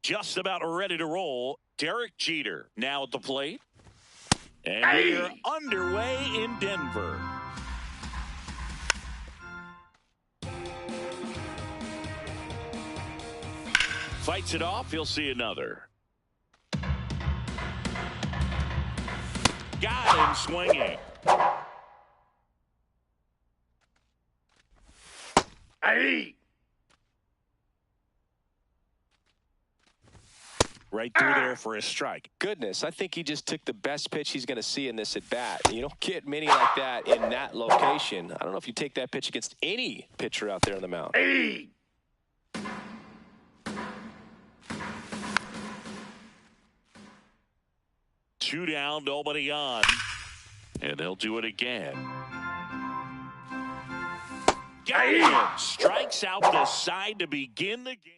just about ready to roll. Derek Jeter now at the plate. And we're underway in Denver. Fights it off. He'll see another. Got him swinging. Right through there for a strike. Goodness, I think he just took the best pitch he's going to see in this at-bat. You don't get many like that in that location. I don't know if you take that pitch against any pitcher out there on the mound. Two down, nobody on. And they'll do it again. Got him. Strikes out the side to begin the game.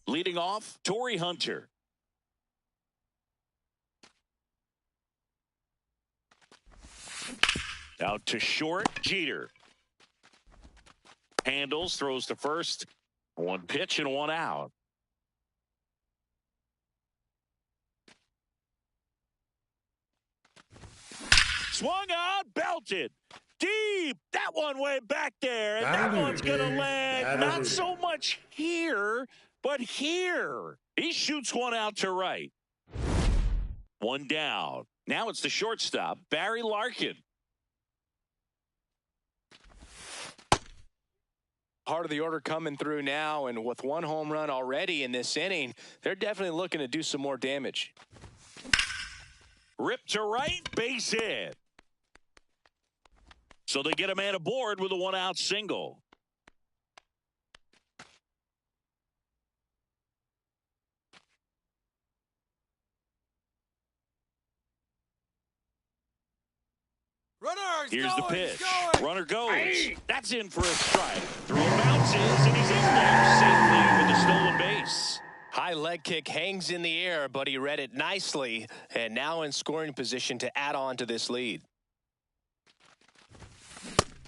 Leading off, Torrey Hunter. Out to short, Jeter. Handles, throws to first. One pitch and one out. Swung on, belted. Deep. That one way back there. And that one's going to land not so much here, but here. He shoots one out to right. One down. Now it's the shortstop, Barry Larkin. Part of the order coming through now, and with one home run already in this inning, they're definitely looking to do some more damage. Ripped to right, base hit. So they get a man aboard with a one-out single. Here's the pitch. Runner goes. That's in for a strike. Throw bounces, and he's in there safely with the stolen base. High leg kick hangs in the air, but he read it nicely, and now in scoring position to add on to this lead.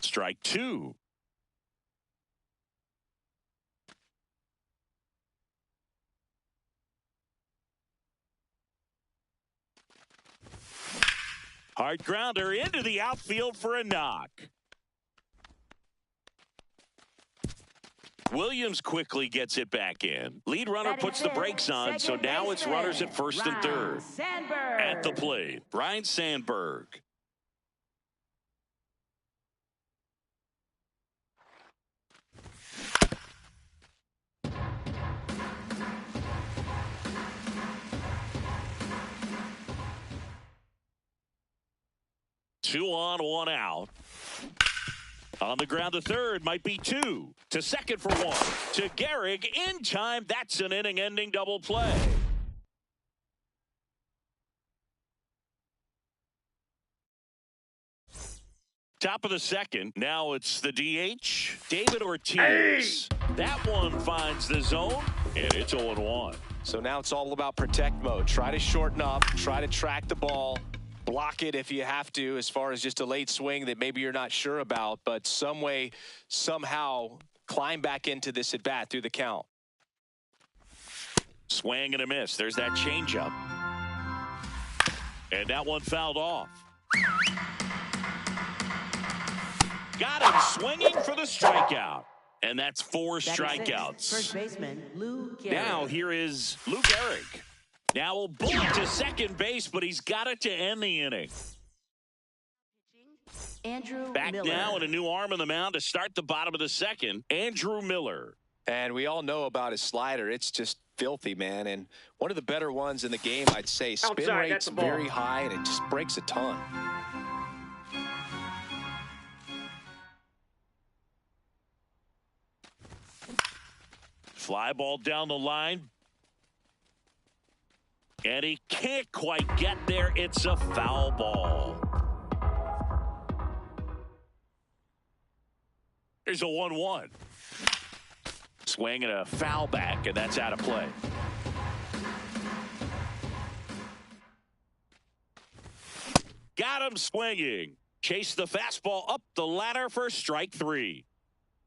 Strike two. Hard grounder into the outfield for a knock. Williams quickly gets it back in. Lead runner puts the brakes on, so now it's runners at first and third. At the plate, Ryne Sandberg. Two on, one out. On the ground to third, might be two. To second for one. To Gehrig in time. That's an inning-ending double play. Top of the second. Now it's the DH, David Ortiz. That one finds the zone, and it's 0-1. So now it's all about protect mode. Try to shorten up, try to track the ball. Block it if you have to, as far as just a late swing that maybe you're not sure about, but some way, somehow climb back into this at bat through the count. Swing and a miss. There's that changeup. And that one fouled off. Got him swinging for the strikeout. And that's four strikeouts. First baseman, Lou Gehrig. Now here is Lou Gehrig. Now we'll bullet to second base, but he's got it to end the inning. Andrew Back Miller. now and a new arm on the mound to start the bottom of the second, Andrew Miller. And we all know about his slider. It's just filthy, man. And one of the better ones in the game, I'd say. Spin rate's very high, and it just breaks a ton. Fly ball down the line. And he can't quite get there. It's a foul ball. There's a 1-1. Swing and a foul back, and that's out of play. Got him swinging. Chase the fastball up the ladder for strike three.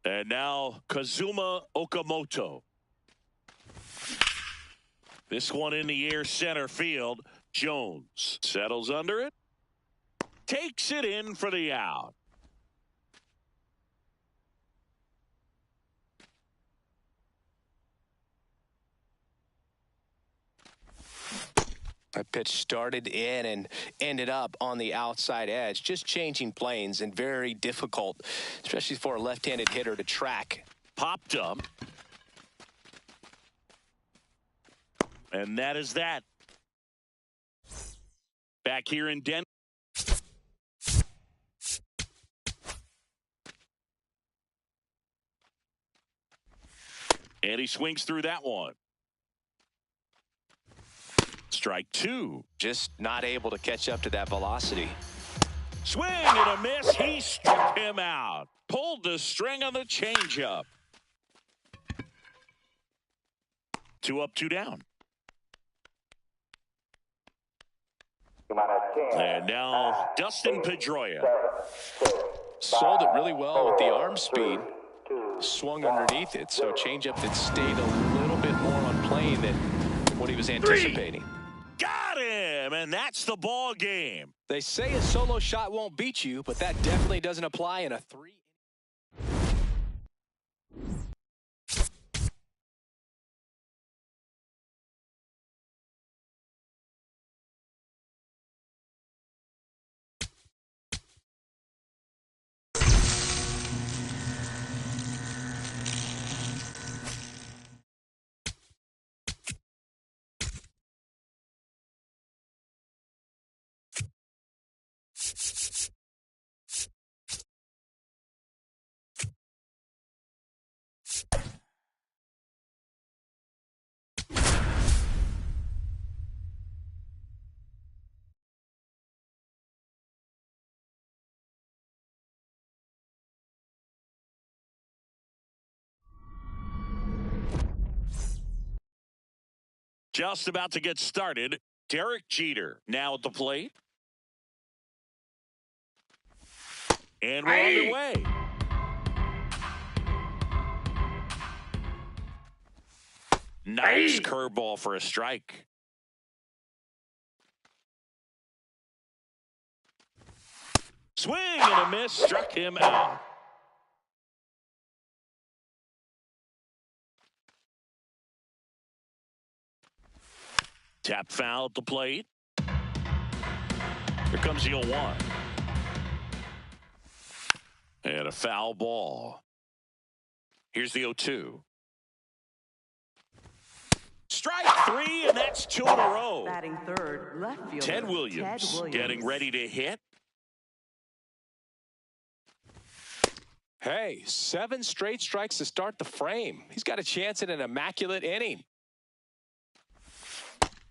And now Kazuma Okamoto. This one in the air center field. Jones settles under it. Takes it in for the out. That pitch started in and ended up on the outside edge. Just changing planes and very difficult, especially for a left-handed hitter to track. Popped up. And that is that. Back here in Denver. And he swings through that one. Strike two. Just not able to catch up to that velocity. Swing and a miss. He struck him out. Pulled the string on the changeup. 2 up, 2 down. And now Dustin Pedroia. Sold it really well with the arm speed. Swung underneath it, so changeup that stayed a little bit more on plane than what he was anticipating. Got him, and that's the ball game. They say a solo shot won't beat you, but that definitely doesn't apply in a 3. Just about to get started. Derek Jeter now at the plate. And we're underway. Nice curveball for a strike. Swing and a miss. Struck him out. Tap foul at the plate. Here comes the 0-1. And a foul ball. Here's the 0-2. Strike 3, and that's 2 in a row. Batting third, left fielder, Ted Williams getting ready to hit. Hey, 7 straight strikes to start the frame. He's got a chance at an immaculate inning.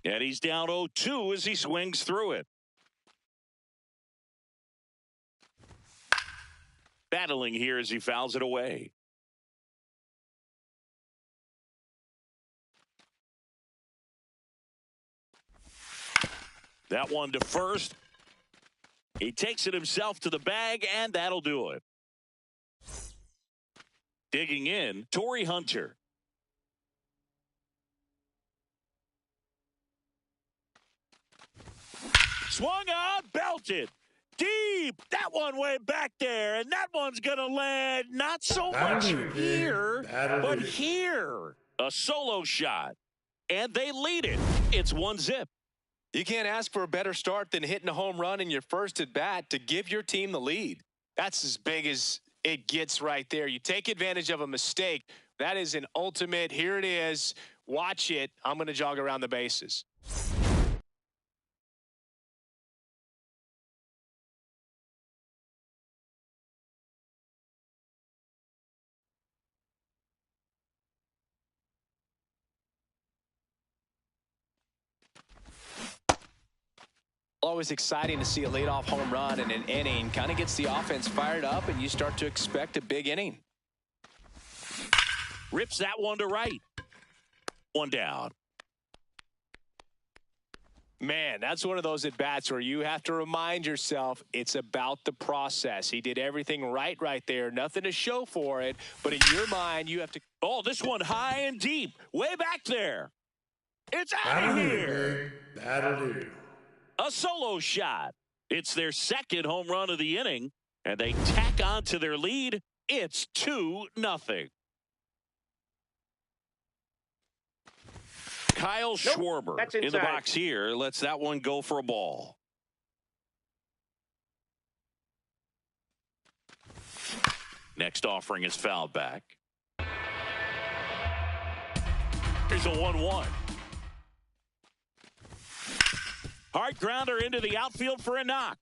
And he's down 0-2 as he swings through it. Battling here as he fouls it away. That one to first. He takes it himself to the bag, and that'll do it. Digging in, Torrey Hunter. Swung out, belted. Deep. That one way back there. And that one's going to land not so much here, but here. A solo shot. And they lead it. It's 1-0. You can't ask for a better start than hitting a home run in your first at bat to give your team the lead. That's as big as it gets right there. You take advantage of a mistake. That is an ultimate. Here it is. Watch it. I'm going to jog around the bases. Always exciting to see a leadoff home run in an inning. Kind of gets the offense fired up, and you start to expect a big inning. Rips that one to right. 1 down. Man, that's one of those at-bats where you have to remind yourself it's about the process. He did everything right there. Nothing to show for it. But in your mind, you have to... Oh, this one high and deep. Way back there. It's out of here. Big. That'll do. A solo shot. It's their second home run of the inning, and they tack on to their lead. It's 2-0. Kyle Schwarber in the box here lets that one go for a ball. Next offering is fouled back. Here's a 1-1. Hard grounder into the outfield for a knock.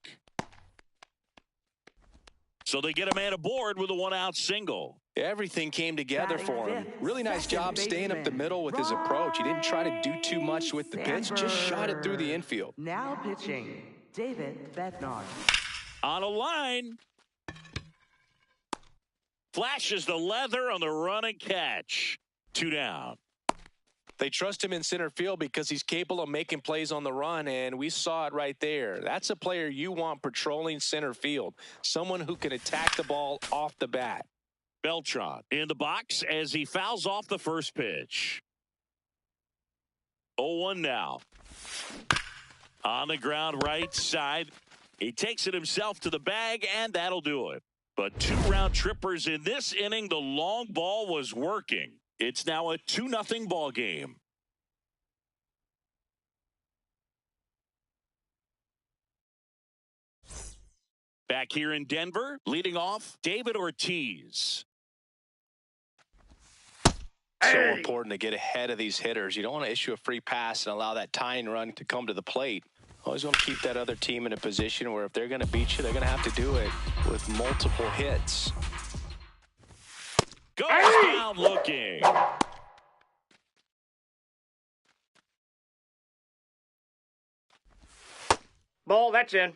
So they get a man aboard with a one-out single. Everything came together for him. Really nice job staying up the middle with his approach. He didn't try to do too much with the pitch, just shot it through the infield. Now pitching, David Bednar. On a line. Flashes the leather on the run and catch. 2 down. They trust him in center field because he's capable of making plays on the run, and we saw it right there. That's a player you want patrolling center field, someone who can attack the ball off the bat. Beltran in the box as he fouls off the first pitch. 0-1 now. On the ground right side. He takes it himself to the bag, and that'll do it. But 2 round trippers in this inning. The long ball was working. It's now a 2-0 ball game. Back here in Denver, leading off, David Ortiz. So important to get ahead of these hitters. You don't want to issue a free pass and allow that tying run to come to the plate. Always want to keep that other team in a position where if they're going to beat you, they're going to have to do it with multiple hits. Goes down looking. Ball, that's in.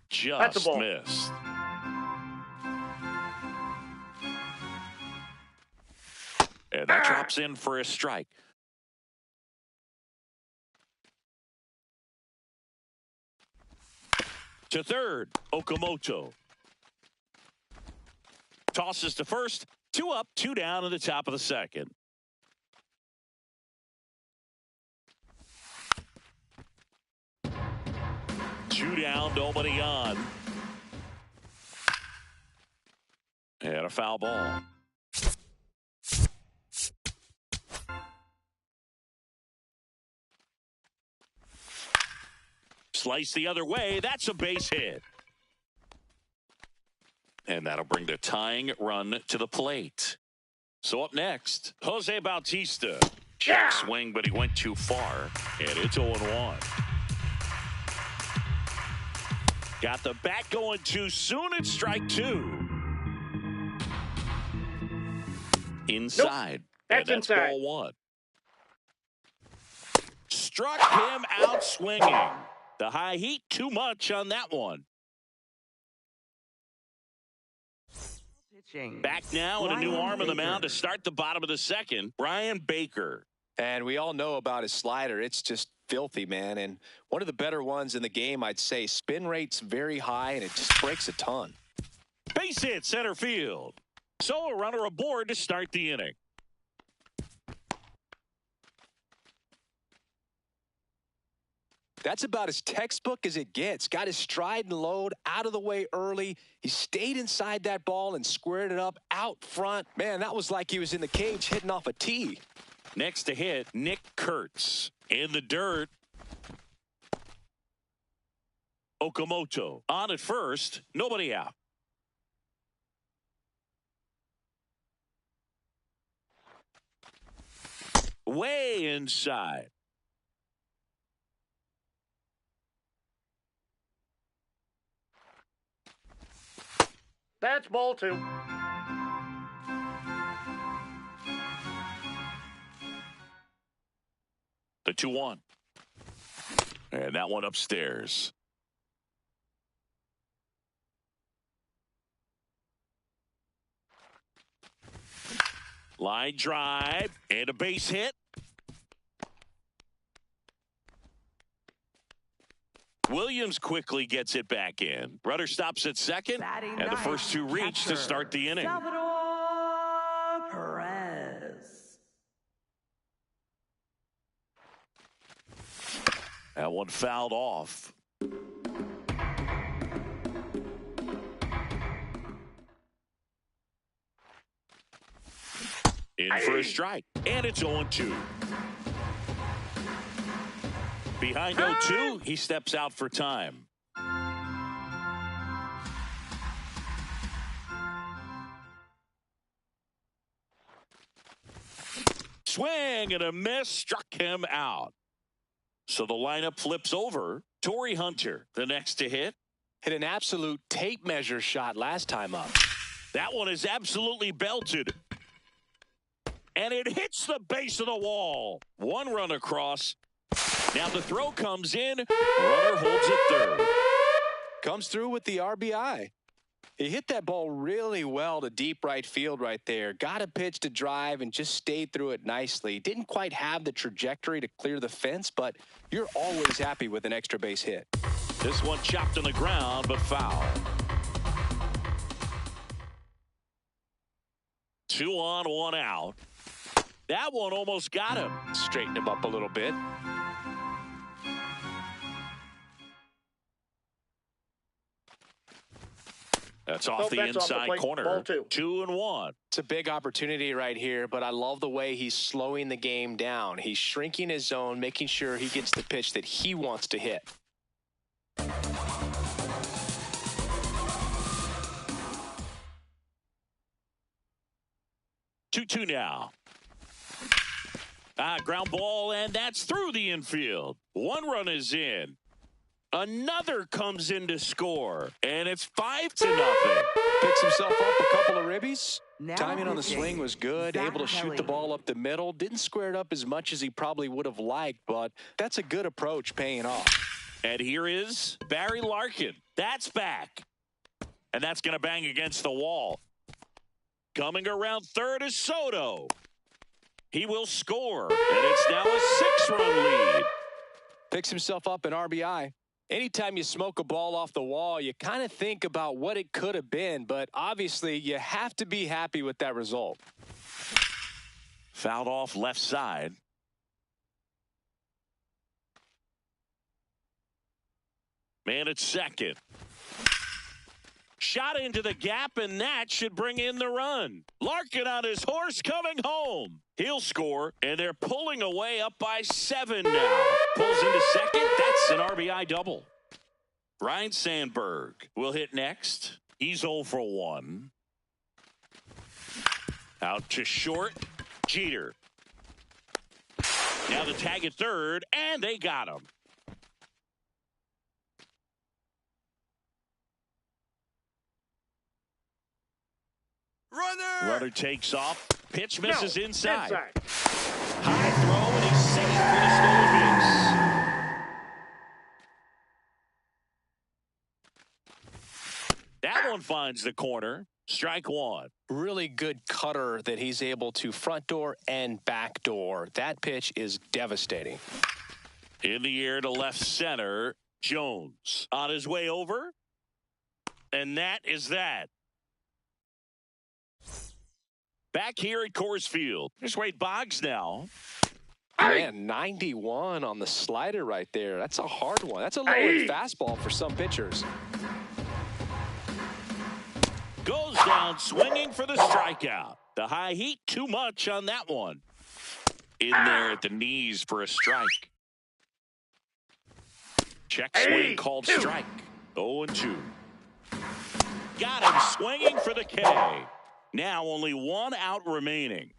Just missed. And that drops in for a strike. To third, Okamoto. Tosses to first. 2 up, 2 down in the top of the second. Two down, nobody on. And a foul ball. Slice the other way. That's a base hit. And that'll bring the tying run to the plate. So up next, Jose Bautista. Check swing, but he went too far. And it's 0-1. Got the bat going too soon. It's strike 2. Inside. Nope. That's inside. Ball 1. Struck him out swinging. The high heat too much on that one. Back now and a new arm on the mound to start the bottom of the second. Brian Baker. And we all know about his slider. It's just filthy, man. And one of the better ones in the game, I'd say. Spin rate's very high, and it just breaks a ton. Base hit center field. So a runner aboard to start the inning. That's about as textbook as it gets. Got his stride and load out of the way early. He stayed inside that ball and squared it up out front. Man, that was like he was in the cage hitting off a tee. Next to hit, Nick Kurtz. In the dirt. Okamoto on at first. Nobody out. Way inside. That's ball 2. The 2-1. And that one upstairs. Line drive and a base hit. Williams quickly gets it back in. Runner stops at second, Batting and the ninth, first two reach to catcher, start the inning. Salvador Perez. That one fouled off. In for a strike, and it's 0-2. Behind 0-2, he steps out for time. Swing and a miss, struck him out. So the lineup flips over. Torrey Hunter, the next to hit. Hit an absolute tape measure shot last time up. That one is absolutely belted. And it hits the base of the wall. One run across. Now the throw comes in. Runner holds it third. Comes through with the RBI. He hit that ball really well to deep right field right there. Got a pitch to drive and just stayed through it nicely. Didn't quite have the trajectory to clear the fence, but you're always happy with an extra base hit. This one chopped on the ground, but foul. 2 on, 1 out. That one almost got him. Straighten him up a little bit. That's off the inside corner. Ball 2. 2-1. It's a big opportunity right here, but I love the way he's slowing the game down. He's shrinking his zone, making sure he gets the pitch that he wants to hit. 2-2 now. Ground ball, and that's through the infield. 1 run is in. Another comes in to score, and it's 5-0. Picks himself up a couple of ribbies. Now Timing on the pitching, swing was good. Zach Able to shoot Kelly. the ball up the middle. Didn't square it up as much as he probably would have liked, but that's a good approach paying off. And here is Barry Larkin. That's back. And that's going to bang against the wall. Coming around third is Soto. He will score, and it's now a 6-run lead. Picks himself up an RBI. Anytime you smoke a ball off the wall, you kind of think about what it could have been, but obviously you have to be happy with that result. Fouled off left side. Man at second. Shot into the gap, and that should bring in the run. Larkin on his horse coming home. He'll score, and they're pulling away up by 7 now. Pulls into second. That's an RBI double. Ryan Sandberg will hit next. He's 0 for 1. Out to short. Jeter. Now the tag at third, and they got him. Runner takes off. Pitch misses inside. High throw, and he's safe for the stolen base. That one finds the corner. Strike 1. Really good cutter that he's able to front door and back door. That pitch is devastating. In the air to left center. Jones on his way over. And that is that. Back here at Coors Field. There's Wade Boggs now. Man, 91 on the slider right there. That's a hard one. That's a low-end fastball for some pitchers. Goes down swinging for the strikeout. The high heat, too much on that one. In there at the knees for a strike. Check swing called strike. 0-2. Got him swinging for the K. Now only 1 out remaining.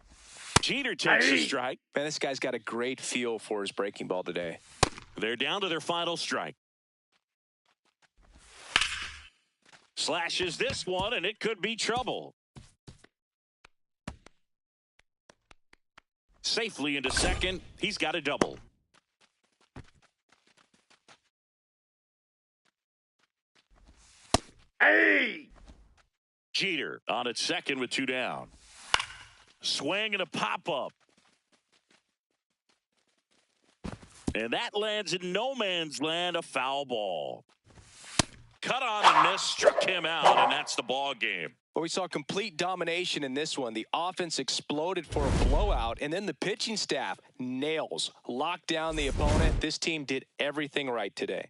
Jeter takes a strike. Man, this guy's got a great feel for his breaking ball today. They're down to their final strike. Slashes this one, and it could be trouble. Safely into second. He's got a double. Jeter on at second with 2 down. Swing and a pop-up. And that lands in no man's land, a foul ball. Cut on and miss, struck him out, and that's the ball game. But we saw complete domination in this one. The offense exploded for a blowout, and then the pitching staff nails, locked down the opponent. This team did everything right today.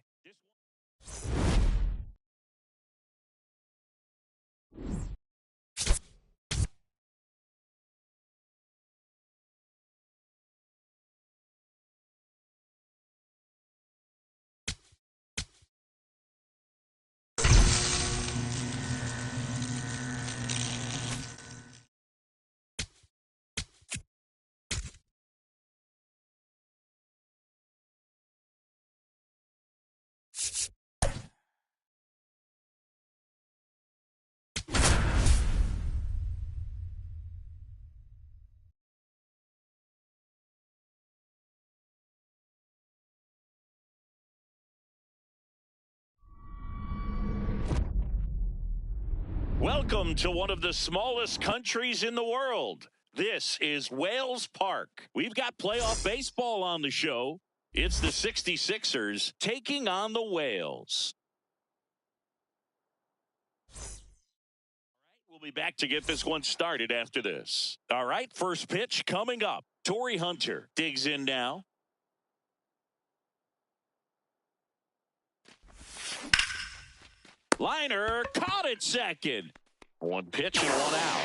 Welcome to one of the smallest countries in the world. This is Wales Park. We've got playoff baseball on the show. It's the 66ers taking on the Whales. All right, we'll be back to get this one started after this. All right, first pitch coming up. Torrey Hunter digs in now. Liner caught it second. One pitch and one out.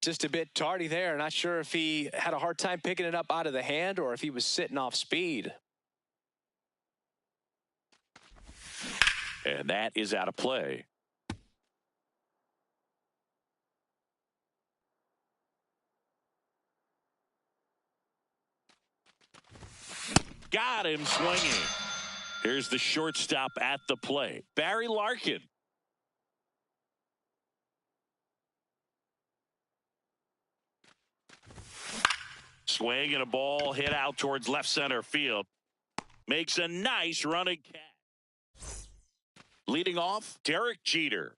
Just a bit tardy there. Not sure if he had a hard time picking it up out of the hand or if he was sitting off speed. And that is out of play. Got him swinging. Here's the shortstop at the plate, Barry Larkin. Swing and a ball hit out towards left center field. Makes a nice running catch. Leading off, Derek Jeter.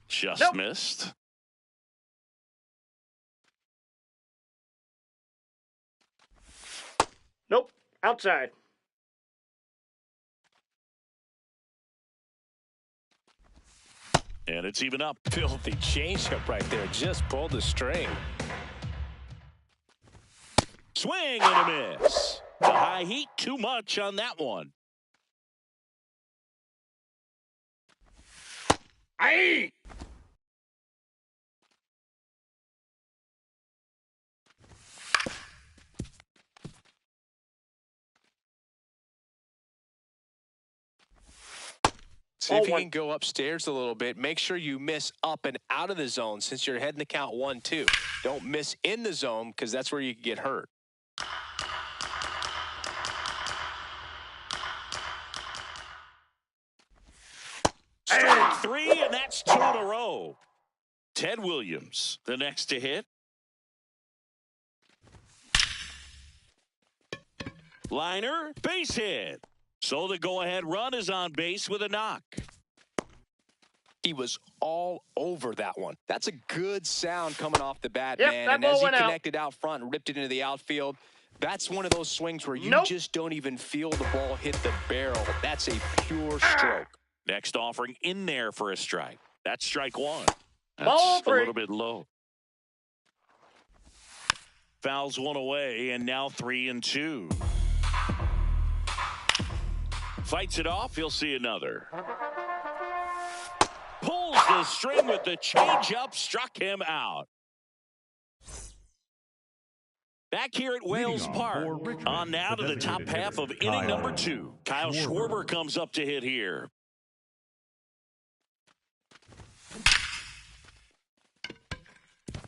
Just missed. Nope. Outside. And it's even up. Filthy changeup right there. Just pulled the string. Swing and a miss. The high heat, too much on that one. Aye. See if you can go upstairs a little bit. Make sure you miss up and out of the zone since you're heading the count 1-2. Don't miss in the zone because that's where you can get hurt. Strike three, and that's two in a row. Ted Williams, the next to hit. Liner, base hit. So the go-ahead run is on base with a knock. He was all over that one. That's a good sound coming off the bat, Yep, man. that And ball as he went out. connected out front and ripped it into the outfield, that's one of those swings where you just don't even feel the ball hit the barrel. That's a pure stroke. Next offering in there for a strike. That's strike one. Ball That's a three. little bit low. Fouls one away, and now 3-2. Fights it off. He'll see another. Pulls the string with the changeup. Struck him out. Back here at Wales Park. On now to the top half of inning number 2. Kyle Schwarber comes up to hit here.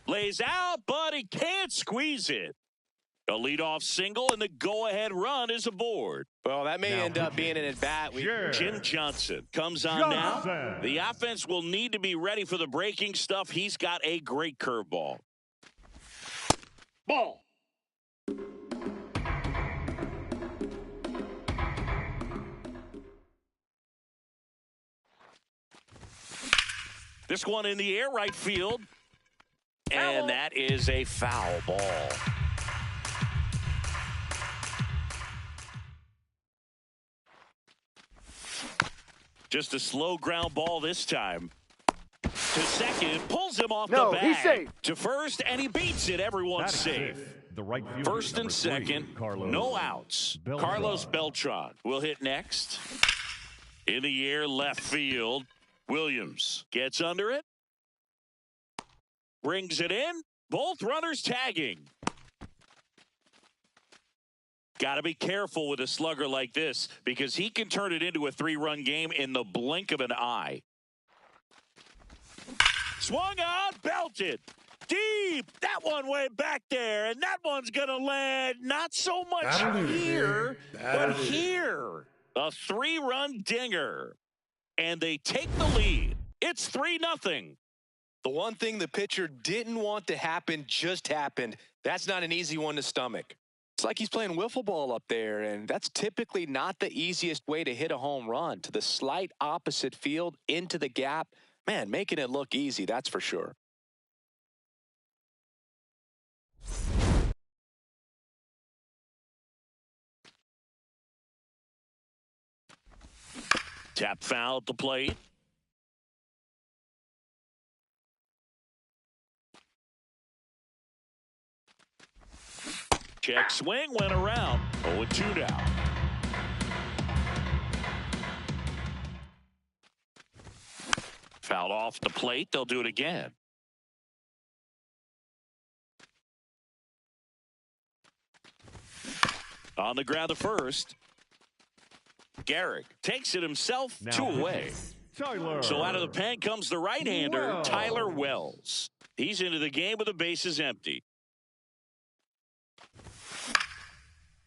Lays out, but he can't squeeze it. A leadoff single, and the go-ahead run is aboard. Well, that may end up being an at-bat. Jim Johnson comes on now. The offense will need to be ready for the breaking stuff. He's got a great curveball. Ball. This one in the air, right field. And that is a foul ball. Just a slow ground ball this time. To second, pulls him off the bag. He's safe. To first, and he beats it. Everyone's safe. The right fielder, First and second, no outs. Carlos Beltran will hit next. In the air, left field. Williams gets under it. Brings it in. Both runners tagging. Got to be careful with a slugger like this because he can turn it into a 3-run game in the blink of an eye. Swung out, belted. Deep. That one way back there. And that one's going to land not so much here, but here. A 3-run dinger. And they take the lead. It's 3-0. The one thing the pitcher didn't want to happen just happened. That's not an easy one to stomach. It's like he's playing wiffle ball up there, and that's typically not the easiest way to hit a home run. To the slight opposite field, into the gap. Man, making it look easy, that's for sure. Tap foul at the plate. Check swing, went around. 0-2 now. Fouled off the plate. They'll do it again. On the ground, the first. Garrick takes it himself, now 2 away. Tyler. So out of the pen comes the right-hander, Tyler Wells. He's into the game with the bases empty.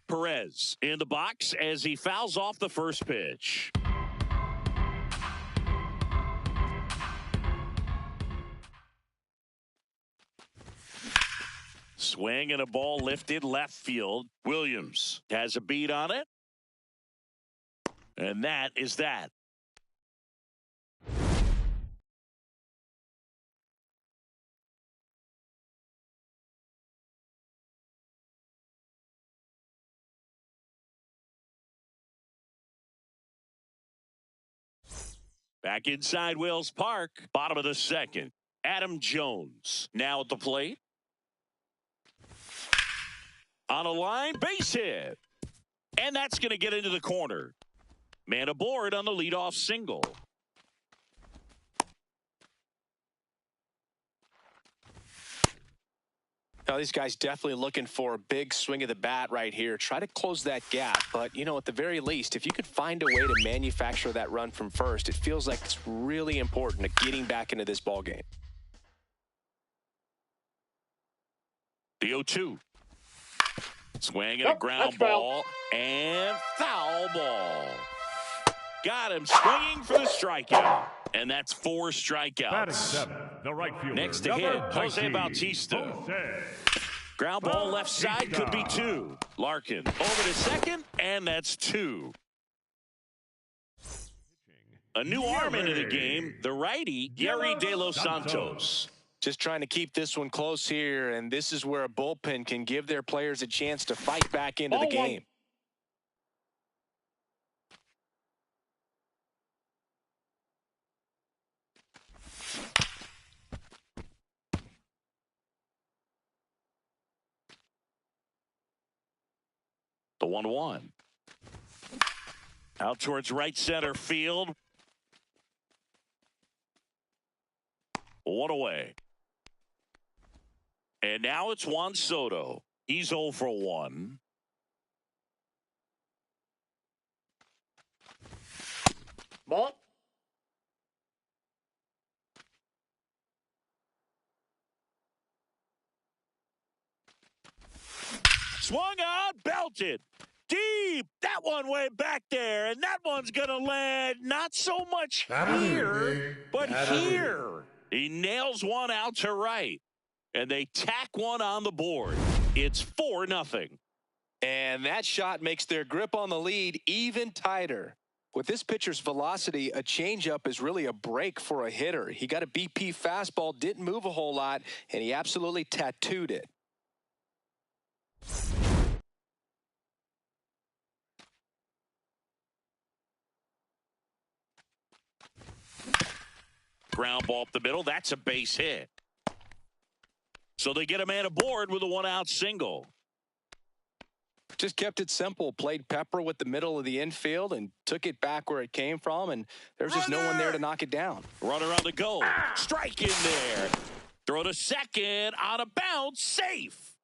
Perez in the box as he fouls off the first pitch. Swing and a ball lifted left field. Williams has a beat on it. And that is that. Back inside Wells Park, bottom of the second. Adam Jones now at the plate. On a line, base hit. And that's going to get into the corner. Man aboard on the leadoff single. Now, these guys definitely looking for a big swing of the bat right here. Try to close that gap. But, you know, at the very least, if you could find a way to manufacture that run from first, it feels like it's really important to getting back into this ball game. The 0-2. Swing and a ground ball. And foul ball. Got him swinging for the strikeout. And that's 4 strikeouts. Batting 7, the right fielder. Next to hit, Jose Bautista. Ground ball left side, could be 2. Larkin over to second, and that's 2. A new arm into the game, the righty, Gary De Los Santos. Just trying to keep this one close here, and this is where a bullpen can give their players a chance to fight back into the game. The 1-1. Out towards right center field. 1 away. And now it's Juan Soto. He's 0 for 1. Ball. Swung out, belted. Deep. That one way back there. And that one's going to land not so much here, but here. He nails one out to right. And they tack one on the board. It's 4-0. And that shot makes their grip on the lead even tighter. With this pitcher's velocity, a changeup is really a break for a hitter. He got a BP fastball, didn't move a whole lot, and he absolutely tattooed it. Ground ball up the middle. That's a base hit. So they get a man aboard with a 1-out single. Just kept it simple. Played pepper with the middle of the infield and took it back where it came from, and there's just no one there to knock it down. Runner on the go. Strike in there. Throw to second. On a bounce. Safe.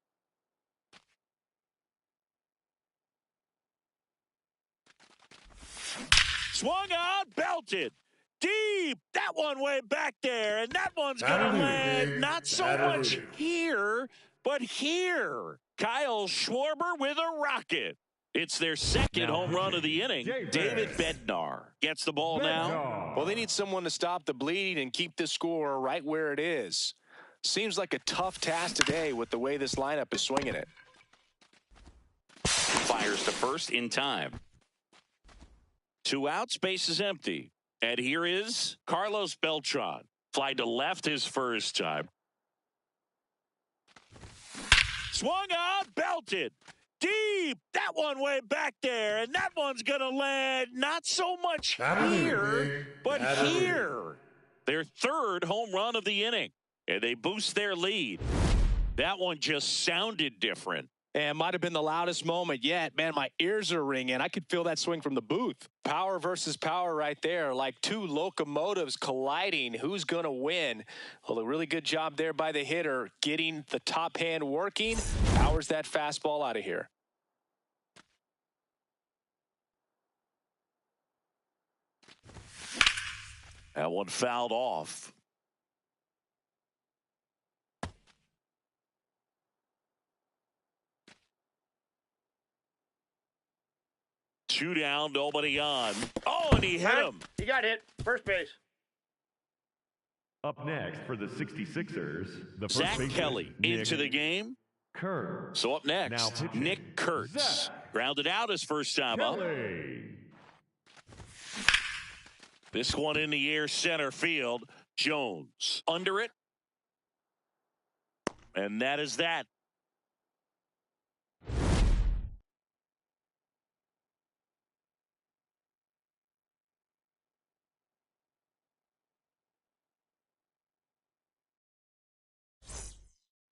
Swung on. Belted. Deep. That one way back there. And that one's going to land not so much here, but here. Kyle Schwarber with a rocket. It's their second home run of the inning. David Bednar gets the ball now. Well, they need someone to stop the bleeding and keep the score right where it is. Seems like a tough task today with the way this lineup is swinging it. Fires to first in time. 2 outs, base is empty. And here is Carlos Beltran. Fly to left his first time. Swung on, belted. Deep. That one way back there. And that one's going to land not so much here, but here. Their third home run of the inning. And they boost their lead. That one just sounded different. And might have been the loudest moment yet. Man, my ears are ringing. I could feel that swing from the booth. Power versus power right there. Like two locomotives colliding. Who's going to win? Well, a really good job there by the hitter. Getting the top hand working. Powers that fastball out of here. That one fouled off. Two down, nobody on. Oh, and he hit him. He got hit. First base. Up next for the 66ers, the first Zach baseman, Kelly into the game. Kurtz. So up next, Now Nick Kurtz. Zach Grounded out his first time up. Kelly. This one in the air center field. Jones under it. And that is that.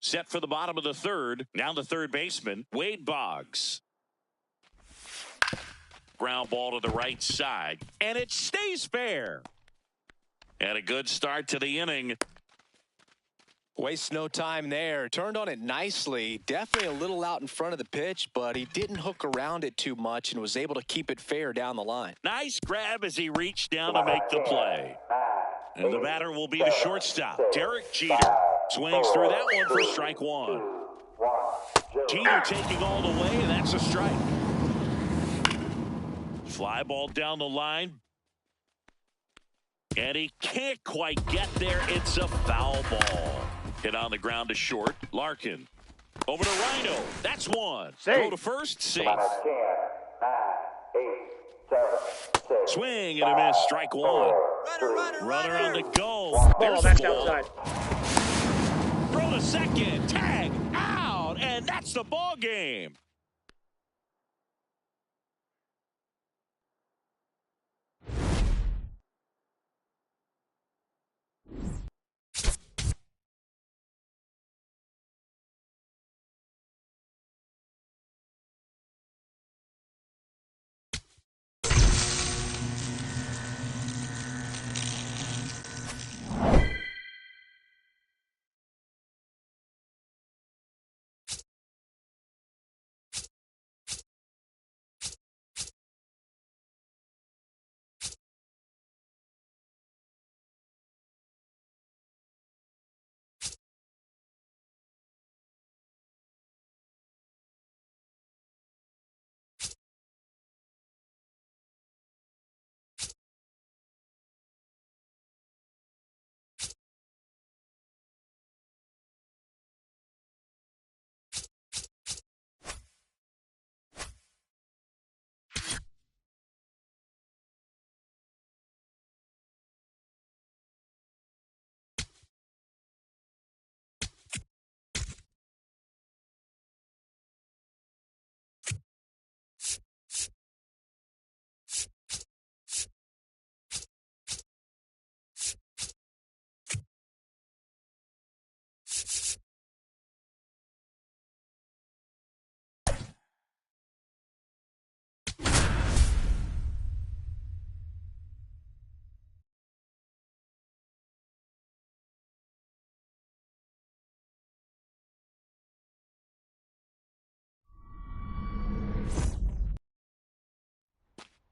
Set for the bottom of the third. Now the third baseman, Wade Boggs. Ground ball to the right side. And it stays fair. And a good start to the inning. Wastes no time there. Turned on it nicely. Definitely a little out in front of the pitch, but he didn't hook around it too much and was able to keep it fair down the line. Nice grab as he reached down to make the play. And the batter will be the shortstop, Derek Jeter. Swings through that one for strike one. Jeter taking all the way, and that's a strike. Fly ball down the line. And he can't quite get there. It's a foul ball. Hit on the ground to short. Larkin. Over to Rhino. That's one. Safe. Go to first. Safe. Swing and a miss. Strike one. Runner on the go. There's That's the ball. outside. Throw to second. Tag. Out. And that's the ball game.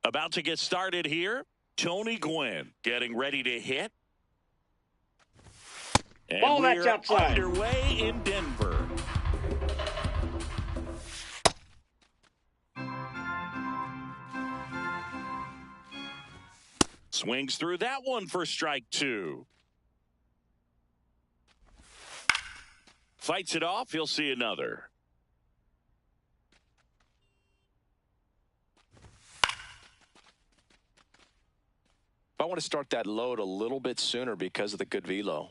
About to get started here. Tony Gwynn getting ready to hit. And Ball that's we're outside. underway in Denver. Swings through that one for strike two. Fights it off. He'll see another. I want to start that load a little bit sooner because of the good velo.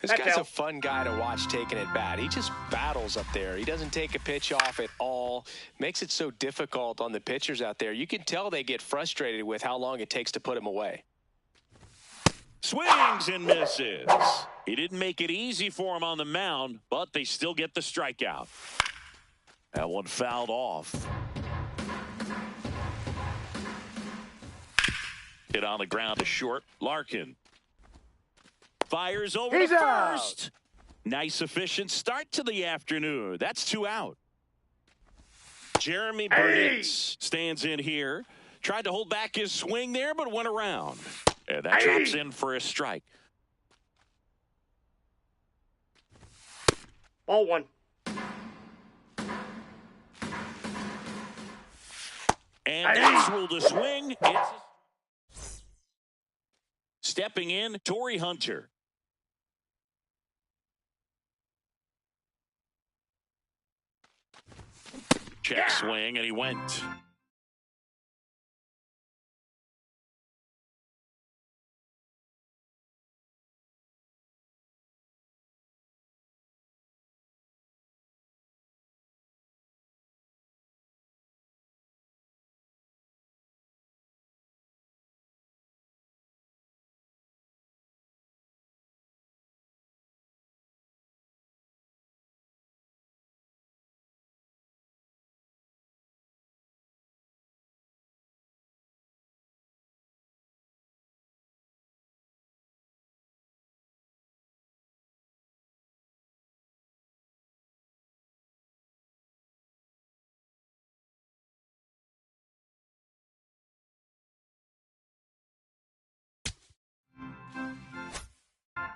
This guy's a fun guy to watch taking at bat. He just battles up there. He doesn't take a pitch off at all. Makes it so difficult on the pitchers out there. You can tell they get frustrated with how long it takes to put him away. Swings and misses. He didn't make it easy for him on the mound, but they still get the strikeout. That one fouled off. Hit on the ground to short. Larkin fires over to first. Nice efficient start to the afternoon. That's 2 out. Jeremy Burnitz stands in here. Tried to hold back his swing there, but went around. And that drops in for a strike. Ball one. And that's ruled a swing. It's stepping in, Torrey Hunter. Check swing, and he went.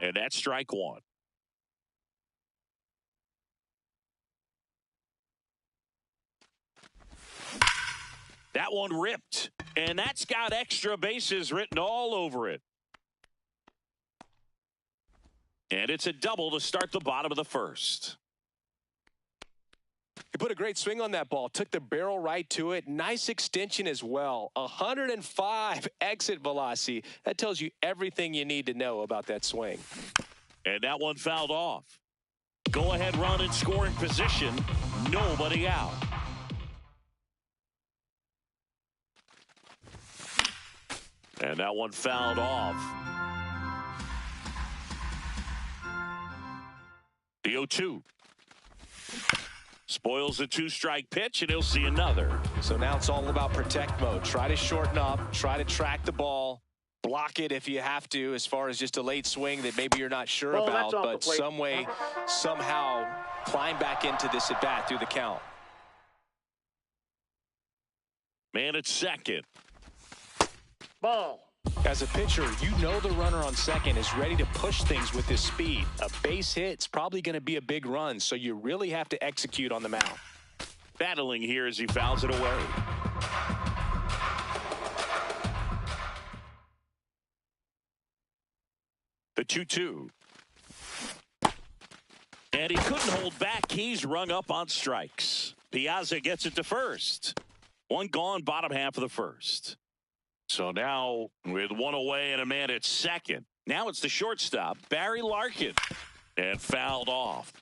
And that's strike one. That one ripped. And that's got extra bases written all over it. And it's a double to start the bottom of the first. He put a great swing on that ball. Took the barrel right to it. Nice extension as well. 105 exit velocity. That tells you everything you need to know about that swing. And that one fouled off. Go ahead run in scoring position. Nobody out. And that one fouled off. The 0-2. Spoils the 2-strike pitch, and he'll see another. So now it's all about protect mode. Try to shorten up, try to track the ball, block it if you have to, as far as just a late swing that maybe you're not sure about, but some way, somehow climb back into this at bat through the count. Man at second. Ball. As a pitcher, you know the runner on second is ready to push things with his speed. A base hit's probably going to be a big run, so you really have to execute on the mound. Battling here as he fouls it away. The 2-2. And he couldn't hold back. He's rung up on strikes. Piazza gets it to first. One gone, bottom half of the first. So now with one away and a man at second. Now it's the shortstop, Barry Larkin. And fouled off.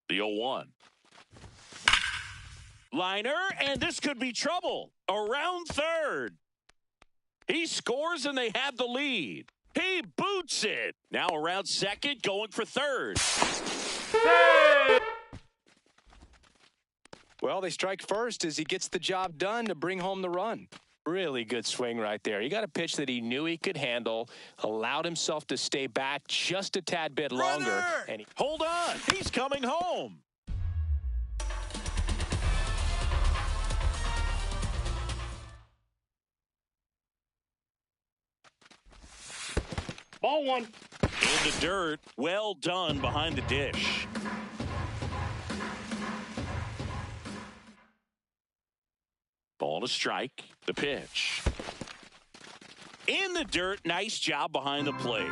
The 0-1. Liner, and this could be trouble. Around third. He scores and they have the lead. He boots it. Now around second, going for third. Well, they strike first as he gets the job done to bring home the run. Really good swing right there. He got a pitch that he knew he could handle, allowed himself to stay back just a tad bit longer. And Hold on. He's coming home. Ball one. In the dirt. Well done behind the dish. Ball to strike. The pitch. In the dirt. Nice job behind the plate.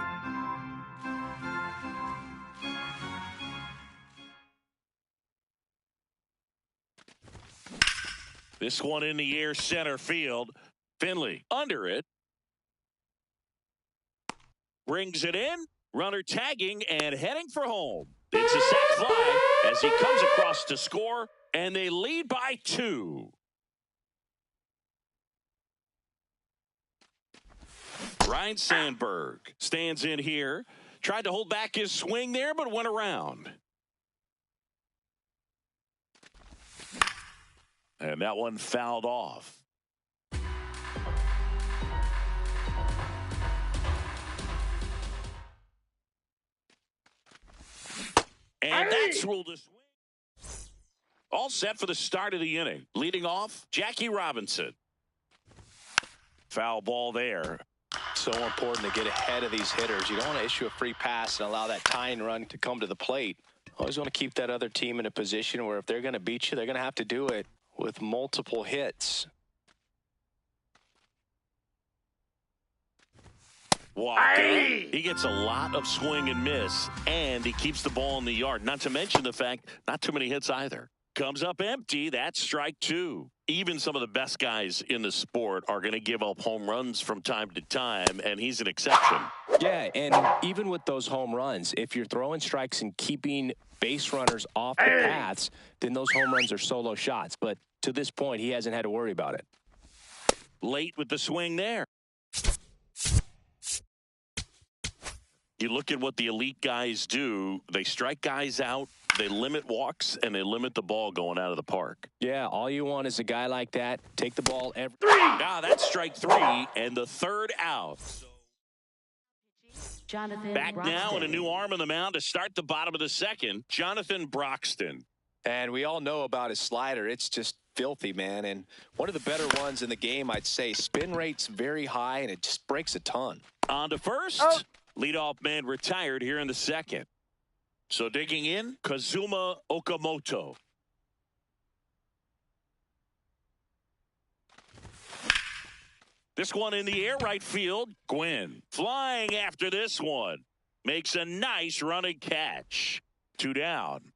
This one in the air, center field. Finley under it. Brings it in. Runner tagging and heading for home. It's a sac fly as he comes across to score, and they lead by 2. Ryan Sandberg stands in here. Tried to hold back his swing there, but went around. And that one fouled off. And that's ruled a swing. All set for the start of the inning. Leading off, Jackie Robinson. Foul ball there. so important to get ahead of these hitters. You don't want to issue a free pass and allow that tying run to come to the plate. Always want to keep that other team in a position where if they're going to beat you, they're going to have to do it with multiple hits. Walker. He gets a lot of swing and miss, and he keeps the ball in the yard. Not to mention the fact, not too many hits either. Comes up empty. That's strike two. Even some of the best guys in the sport are going to give up home runs from time to time, and he's an exception. Yeah, and even with those home runs, if you're throwing strikes and keeping base runners off the paths, then those home runs are solo shots. But to this point, he hasn't had to worry about it. Late with the swing there. You look at what the elite guys do. They strike guys out, they limit walks, and they limit the ball going out of the park. Yeah, all you want is a guy like that. Take the ball every... Ah, that's strike three, and the third out. Jonathan Back Broxton. now, and a new arm on the mound to start the bottom of the second, Jonathan Broxton. And we all know about his slider. It's just filthy, man. And one of the better ones in the game, I'd say. Spin rate's very high, and it just breaks a ton. On to first. Leadoff man retired here in the second. So digging in, Kazuma Okamoto. This one in the air, right field. Gwynn flying after this one. Makes a nice running catch. 2 down.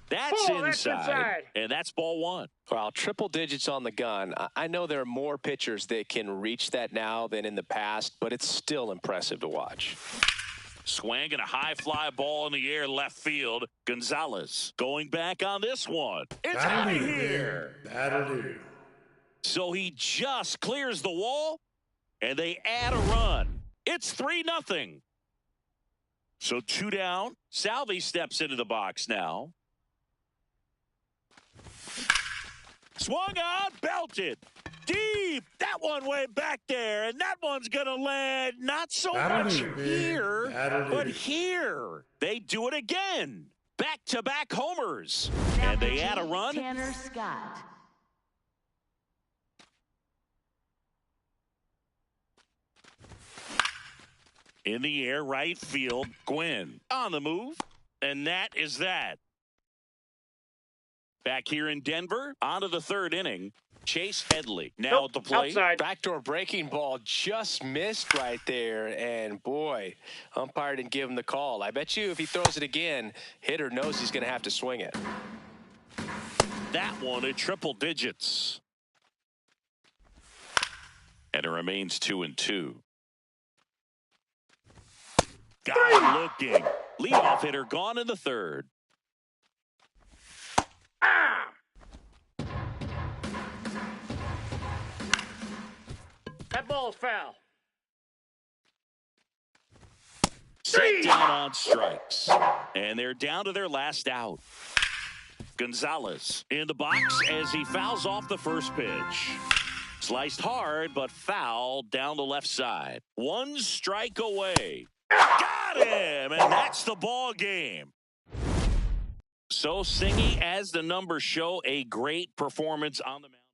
That's inside, and that's ball one. Well, triple digits on the gun. I know there are more pitchers that can reach that now than in the past, but it's still impressive to watch. Swing and a high fly ball in the air left field. Gonzalez going back on this one. It's out of here. That'll do. So he just clears the wall, and they add a run. It's 3-0. So 2 down. Salvi steps into the box now. Swung on, belted. Deep. That one way back there. And that one's going to land not so much here, but here. They do it again. Back-to-back homers. And they add a run. Tanner Scott. In the air, right field. Gwynn on the move. And that is that. Back here in Denver, on to the third inning. Chase Headley now at the plate. Outside. Backdoor breaking ball just missed right there. And, boy, umpire didn't give him the call. I bet you if he throws it again, hitter knows he's going to have to swing it. That one at triple digits. And it remains 2-2. Got him looking. Leadoff hitter gone in the third. That ball's foul. set down on strikes. And they're down to their last out. Gonzalez in the box as he fouls off the first pitch. Sliced hard, but fouled down the left side. One strike away. Got him, and that's the ball game. So Singy, as the numbers show, a great performance on the mound.